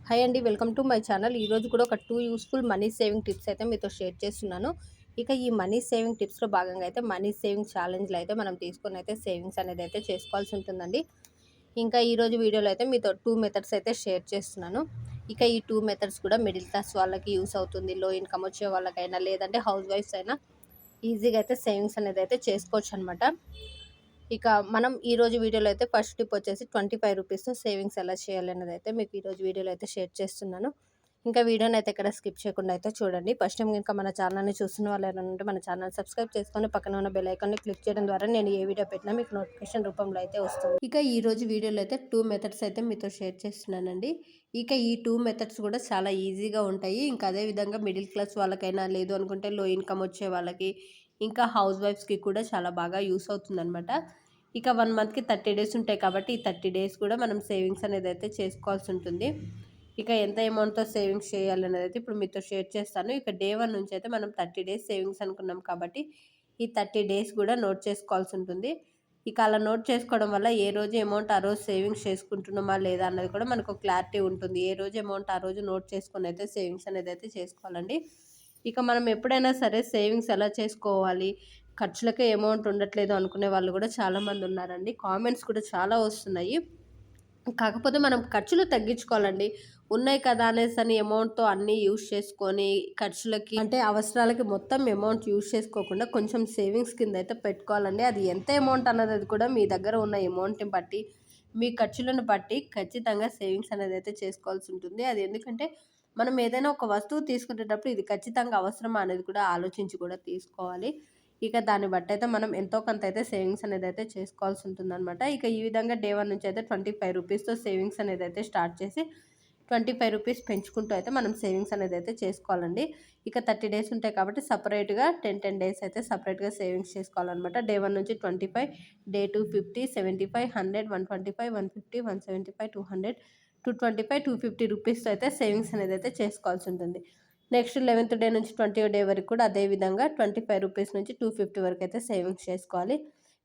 Hi అండి, welcome to my channel. ఈరోజు కూడా ఒక 2 యూస్ఫుల్ మనీ సేవింగ్ టిప్స్ అయితే మీతో షేర్ చేస్తున్నాను. ఇక ఈ మనీ సేవింగ్ టిప్స్‌లో భాగంగా అయితే మనీ సేవింగ్ ఛాలెంజ్‌లో అయితే మనం తీసుకొని అయితే సేవింగ్స్ అనేది అయితే చేసుకోవాల్సి ఉంటుందండి. ఇంకా ఈరోజు వీడియోలో అయితే మీతో 2 మెథడ్స్ అయితే షేర్ చేస్తున్నాను. ఇక ఈ 2 మెథడ్స్ కూడా మిడిల్ క్లాస్ వాళ్ళకి యూస్ అవుతుంది. లో ఇన్‌కమ్ వచ్చే వాళ్ళకైనా లేదంటే హౌస్ వైఫ్స్ అయినా ఈజీగా అయితే సేవింగ్స్ అనేది అయితే చేసుకోవచ్చనమాట. ఇక మనం ఈరోజు వీడియోలో అయితే ఫస్ట్ టిప్ వచ్చేసి ₹25తో సేవింగ్స్ ఎలా చేయాలనేది అయితే మీకు ఈరోజు వీడియోలో అయితే షేర్ చేస్తున్నాను. ఇంకా వీడియోని అయితే ఎక్కడ స్కిప్ చేయకుండా అయితే చూడండి. ఫస్ట్ టైం కనుక మన ఛానల్ని చూస్తున్న వాళ్ళు ఎవరైనా ఉంటే మన ఛానల్ సబ్స్క్రైబ్ చేసుకొని పక్కన ఉన్న బెల్ ఐకాన్ని క్లిక్ చేయడం ద్వారా నేను ఏ వీడియో పెట్టినా మీకు నోటిఫికేషన్ రూపంలో అయితే వస్తుంది. ఇక ఈ రోజు వీడియోలో అయితే 2 మెథడ్స్ అయితే మీతో షేర్ చేస్తున్నానండి. ఇక ఈ 2 మెథడ్స్ కూడా చాలా ఈజీగా ఉంటాయి. ఇంకా అదే విధంగా మిడిల్ క్లాస్ వాళ్ళకైనా లేదు అనుకుంటే లో ఇన్కమ్ వచ్చే వాళ్ళకి ఇంకా హౌస్ వైఫ్స్కి కూడా చాలా బాగా యూస్ అవుతుందన్నమాట. ఇక 1 మంత్‌కి 30 డేస్ ఉంటాయి కాబట్టి ఈ 30 డేస్ కూడా మనం సేవింగ్స్ అనేది అయితే చేసుకోవాల్సి ఉంటుంది. ఇక ఎంత అమౌంట్‌తో సేవింగ్స్ చేయాలనేది అయితే ఇప్పుడు మీతో షేర్ చేస్తాను. ఇక డే 1 నుంచి అయితే మనం 30 డేస్ సేవింగ్స్ అనుకున్నాం కాబట్టి ఈ 30 డేస్ కూడా నోట్ చేసుకోవాల్సి ఉంటుంది. ఇక అలా నోట్ చేసుకోవడం వల్ల ఏ రోజు అమౌంట్ ఆ రోజు సేవింగ్స్ చేసుకుంటున్నామా లేదా అన్నది కూడా మనకు క్లారిటీ ఉంటుంది. ఏ రోజు అమౌంట్ ఆ రోజు నోట్ చేసుకొని అయితే సేవింగ్స్ అనేది అయితే చేసుకోవాలండి. ఇక మనం ఎప్పుడైనా సరే సేవింగ్స్ ఎలా చేసుకోవాలి, ఖర్చులకే అమౌంట్ ఉండట్లేదు అనుకునే వాళ్ళు కూడా చాలామంది ఉన్నారండి. కామెంట్స్ కూడా చాలా వస్తున్నాయి. కాకపోతే మనం ఖర్చులు తగ్గించుకోవాలండి. ఉన్నాయి కదా అనేసని అమౌంట్‌తో అన్నీ యూజ్ చేసుకొని ఖర్చులకి అంటే అవసరాలకి మొత్తం అమౌంట్ యూజ్ చేసుకోకుండా కొంచెం సేవింగ్స్ కింద అయితే పెట్టుకోవాలండి. అది ఎంత అమౌంట్ అన్నది కూడా మీ దగ్గర ఉన్న అమౌంట్‌ని బట్టి, మీ ఖర్చులను బట్టి ఖచ్చితంగా సేవింగ్స్ అనేది అయితే చేసుకోవాల్సి ఉంటుంది. అది ఎందుకంటే మనం ఏదైనా ఒక వస్తువు తీసుకునేటప్పుడు ఇది ఖచ్చితంగా అవసరమా అనేది కూడా ఆలోచించి కూడా తీసుకోవాలి. ఇక దాన్ని బట్టయితే మనం ఎంతో కొంత అయితే సేవింగ్స్ అనేదైతే చేసుకోవాల్సి ఉంటుందనమాట. ఇక ఈ విధంగా డే 1 నుంచి అయితే ₹25తో సేవింగ్స్ అనేదైతే స్టార్ట్ చేసి ₹25 పెంచుకుంటూ అయితే మనం సేవింగ్స్ అనేదైతే చేసుకోవాలండి. ఇక 30 డేస్ ఉంటాయి కాబట్టి సెపరేట్‌గా 10 డేస్ అయితే సెపరేట్‌గా సేవింగ్స్ చేసుకోవాలనమాట. డే 1 నుంచి 25, డే 2 50, 75, 100, 125, 150, 175, 200, 225, ₹250తో అయితే సేవింగ్స్ అనేదైతే చేసుకోవాల్సి ఉంటుంది. నెక్స్ట్ 11థ్ డే నుంచి 20వ డే వరకు కూడా అదే విధంగా ₹25 నుంచి 250 వరకు అయితే సేవింగ్స్ చేసుకోవాలి.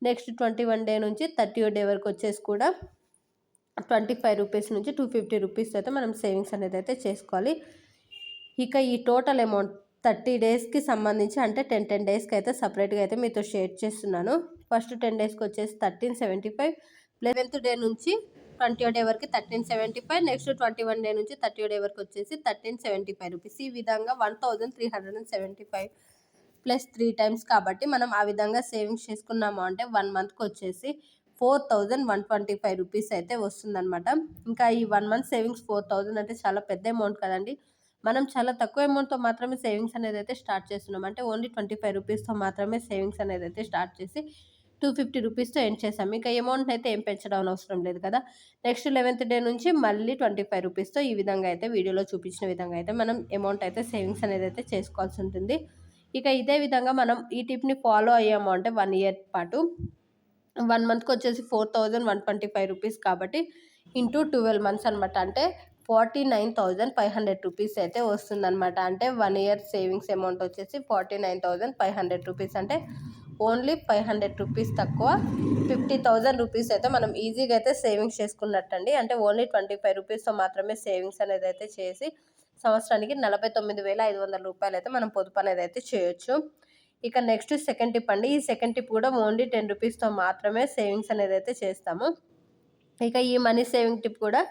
నెక్స్ట్ 21 డే నుంచి 30వ డే వరకు వచ్చేసి కూడా ₹25 నుంచి ₹250 అయితే మనం సేవింగ్స్ అనేది అయితే చేసుకోవాలి. ఇక ఈ టోటల్ అమౌంట్ 30 డేస్‌కి సంబంధించి అంటే 10 డేస్‌కి అయితే సెపరేట్‌గా అయితే మీతో షేర్ చేస్తున్నాను. ఫస్ట్ 10 డేస్‌కి వచ్చేసి 1375, 11థ్ డే నుంచి 20వ డే వరకు 1375, నెక్స్ట్ 21 డే నుంచి 30వ డే వరకు వచ్చేసి ₹1375. ఈ విధంగా 1375 ప్లస్ 3 టైమ్స్ కాబట్టి మనం ఆ విధంగా సేవింగ్స్ చేసుకున్నాము అంటే 1 మంత్‌కి వచ్చేసి ₹4125 అయితే వస్తుందన్నమాట. ఇంకా ఈ 1 మంత్ సేవింగ్స్ 4000 అంటే చాలా పెద్ద అమౌంట్ కదండీ! మనం చాలా తక్కువ అమౌంట్‌తో మాత్రమే సేవింగ్స్ అనేదైతే స్టార్ట్ చేస్తున్నాం. అంటే ఓన్లీ ₹25తో మాత్రమే సేవింగ్స్ అనేదైతే స్టార్ట్ చేసి ₹250తో ఎండ్ చేసాం. ఇక అమౌంట్‌ని అయితే ఏం పెంచడం అవసరం లేదు కదా! నెక్స్ట్ 11థ్ డే నుంచి మళ్ళీ ₹25తో ఈ విధంగా అయితే వీడియోలో చూపించిన విధంగా అయితే మనం అమౌంట్ అయితే సేవింగ్స్ అనేదైతే చేసుకోవాల్సి ఉంటుంది. ఇక ఇదే విధంగా మనం ఈ టిప్‌ని ఫాలో అయ్యాము అంటే 1 ఇయర్ పాటు 1 మంత్‌కి వచ్చేసి ₹4125 కాబట్టి ఇంటూ 12 మంత్స్ అనమాట. అంటే ₹49,500 అయితే వస్తుందనమాట. అంటే 1 ఇయర్ సేవింగ్స్ అమౌంట్ వచ్చేసి ₹49,500 అంటే ఓన్లీ ₹500 తక్కువ ₹50,000 అయితే మనం ఈజీగా అయితే సేవింగ్స్ చేసుకున్నట్టండి. అంటే ఓన్లీ ₹25తో మాత్రమే సేవింగ్స్ అనేది అయితే చేసి సంవత్సరానికి ₹49,500 అయితే మనం పొదుపు అనేది అయితే చేయొచ్చు. ఇక నెక్స్ట్ సెకండ్ టిప్ అండి. ఈ సెకండ్ టిప్ కూడా ఓన్లీ ₹10తో మాత్రమే సేవింగ్స్ అనేది అయితే చేస్తాము. ఇక ఈ మనీ సేవింగ్ టిప్ కూడా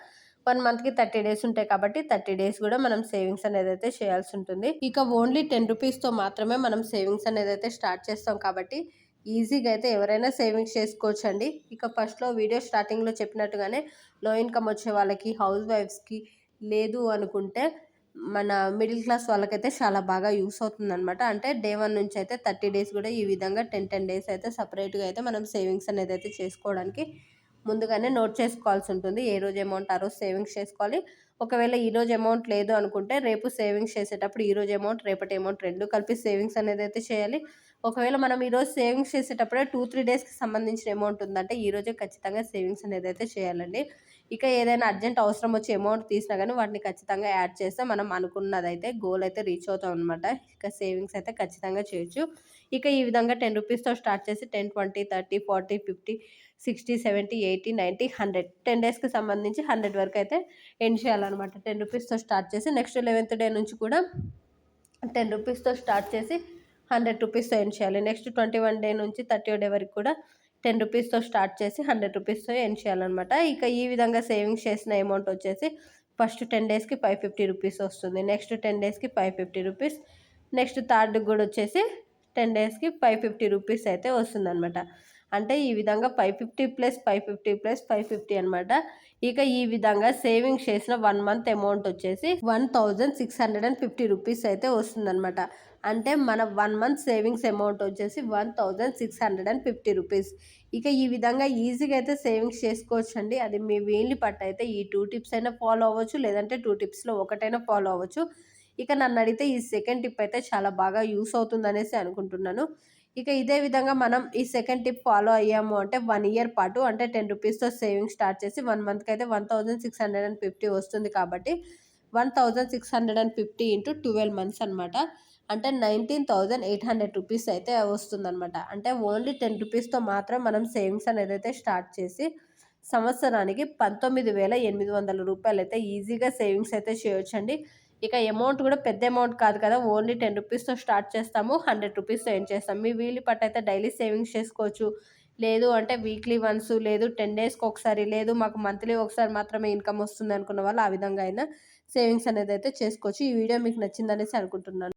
1 మంత్‌కి 30 డేస్ ఉంటాయి కాబట్టి 30 డేస్ కూడా మనం సేవింగ్స్ అనేదైతే చేయాల్సి ఉంటుంది. ఇక ఓన్లీ ₹10తో మాత్రమే మనం సేవింగ్స్ అనేదైతే స్టార్ట్ చేస్తాం కాబట్టి ఈజీగా అయితే ఎవరైనా సేవింగ్స్ చేసుకోవచ్చండి. ఇక ఫస్ట్‌లో వీడియో స్టార్టింగ్‌లో చెప్పినట్టుగానే లో ఇన్కమ్ వచ్చే వాళ్ళకి, హౌస్ వైఫ్స్‌కి లేదు అనుకుంటే మన మిడిల్ క్లాస్ వాళ్ళకైతే చాలా బాగా యూస్ అవుతుందనమాట. అంటే డే 1 నుంచి అయితే 30 డేస్ కూడా ఈ విధంగా 10 డేస్ అయితే సెపరేట్‌గా అయితే మనం సేవింగ్స్ అనేదైతే చేసుకోవడానికి ముందుగానే నోట్ చేసుకోవాల్సి ఉంటుంది. ఏ రోజు అమౌంట్ ఆ రోజు సేవింగ్స్ చేసుకోవాలి. ఒకవేళ ఈరోజు అమౌంట్ లేదు అనుకుంటే రేపు సేవింగ్స్ చేసేటప్పుడు ఈరోజు అమౌంట్, రేపటి అమౌంట్ 2 కలిపి సేవింగ్స్ అనేదైతే చేయాలి. ఒకవేళ మనం ఈరోజు సేవింగ్స్ చేసేటప్పుడే 2, 3 డేస్‌కి సంబంధించిన అమౌంట్ ఉందంటే ఈరోజే ఖచ్చితంగా సేవింగ్స్ అనేదైతే చేయాలండి. ఇక ఏదైనా అర్జెంట్ అవసరం వచ్చి అమౌంట్ తీసినా కానీ వాటిని ఖచ్చితంగా యాడ్ చేస్తే మనం అనుకున్నదైతే గోల్ అయితే రీచ్ అవుతాం అనమాట. ఇక సేవింగ్స్ అయితే ఖచ్చితంగా చేయొచ్చు. ఇక ఈ విధంగా 10 రూపీస్‌తో స్టార్ట్ చేసి 10, 20, 30, 40, 50, 60, 70, 80, 90, 100 10 డేస్‌కి సంబంధించి 100 వరకు అయితే ఎండ్ చేయాలన్నమాట. 10 రూపీస్‌తో స్టార్ట్ చేసి నెక్స్ట్ 11th డే నుంచి కూడా 10 రూపీస్‌తో స్టార్ట్ చేసి 100 రూపీస్‌తో ఎండ్ చేయాలి. నెక్స్ట్ 21 డే నుంచి 30వ డే వరకు కూడా 10 రూపీస్‌తో స్టార్ట్ చేసి 100 రూపీస్‌తో ఎండ్ చేయాలన్నమాట. ఇక ఈ విధంగా సేవింగ్స్ చేసిన అమౌంట్ వచ్చేసి ఫస్ట్ 10 డేస్‌కి 550 రూపీస్ వస్తుంది. నెక్స్ట్ 10 డేస్‌కి 550 రూపీస్. నెక్స్ట్ థర్డ్‌కి కూడా వచ్చేసి 10 డేస్‌కి 550 రూపీస్ అయితే వస్తుందన్నమాట. అంటే ఈ విధంగా 550 ప్లస్ 550 ప్లస్ 550 అనమాట. ఇక ఈ విధంగా సేవింగ్స్ చేసిన 1 మంత్ అమౌంట్ వచ్చేసి 1650 రూపీస్ అయితే వస్తుందన్నమాట. అంటే మన 1 మంత్ సేవింగ్స్ అమౌంట్ వచ్చేసి 1650 రూపీస్. ఇక ఈ విధంగా ఈజీగా అయితే సేవింగ్స్ చేసుకోవచ్చండి. అది మీ వీలుని బట్టి అయితే ఈ 2 టిప్స్ అయినా ఫాలో అవ్వచ్చు, లేదంటే 2 టిప్స్‌లో ఒకటైనా ఫాలో అవ్వచ్చు. ఇక నన్నడిగితే ఈ సెకండ్ టిప్ అయితే చాలా బాగా యూస్ అవుతుందనేసి అనుకుంటున్నాను. ఇక ఇదే విధంగా మనం ఈ సెకండ్ టిప్ ఫాలో అయ్యాము అంటే 1 ఇయర్ పాటు అంటే 10 రూపీస్‌తో సేవింగ్స్ స్టార్ట్ చేసి 1 మంత్‌కి అయితే 1650 వస్తుంది కాబట్టి 1650 ఇంటూ 12 మంత్స్ అనమాట. అంటే 19,800 రూపీస్ అయితే వస్తుందనమాట. అంటే ఓన్లీ 10 రూపీస్‌తో మాత్రం మనం సేవింగ్స్ అనేదైతే స్టార్ట్ చేసి సంవత్సరానికి 19,800 రూపాయలైతే ఈజీగా సేవింగ్స్ అయితే చేయొచ్చండి. ఇక అమౌంట్ కూడా పెద్ద అమౌంట్ కాదు కదా! ఓన్లీ 10 రూపీస్‌తో స్టార్ట్ చేస్తాము. 100 రూపీస్‌తో ఎండ్ చేస్తాం. మీ వీలు పట్టయితే డైలీ సేవింగ్స్ చేసుకోవచ్చు. లేదు అంటే వీక్లీ వన్స్, లేదు 10 డేస్‌కి ఒకసారి, లేదు మాకు మంత్లీ ఒకసారి మాత్రమే ఇన్‌కమ్ వస్తుంది అనుకున్న వాళ్ళు ఆ విధంగా అయినా సేవింగ్స్ అనేదైతే చేసుకోవచ్చు. ఈ వీడియో మీకు నచ్చిందనేసి అనుకుంటున్నాను.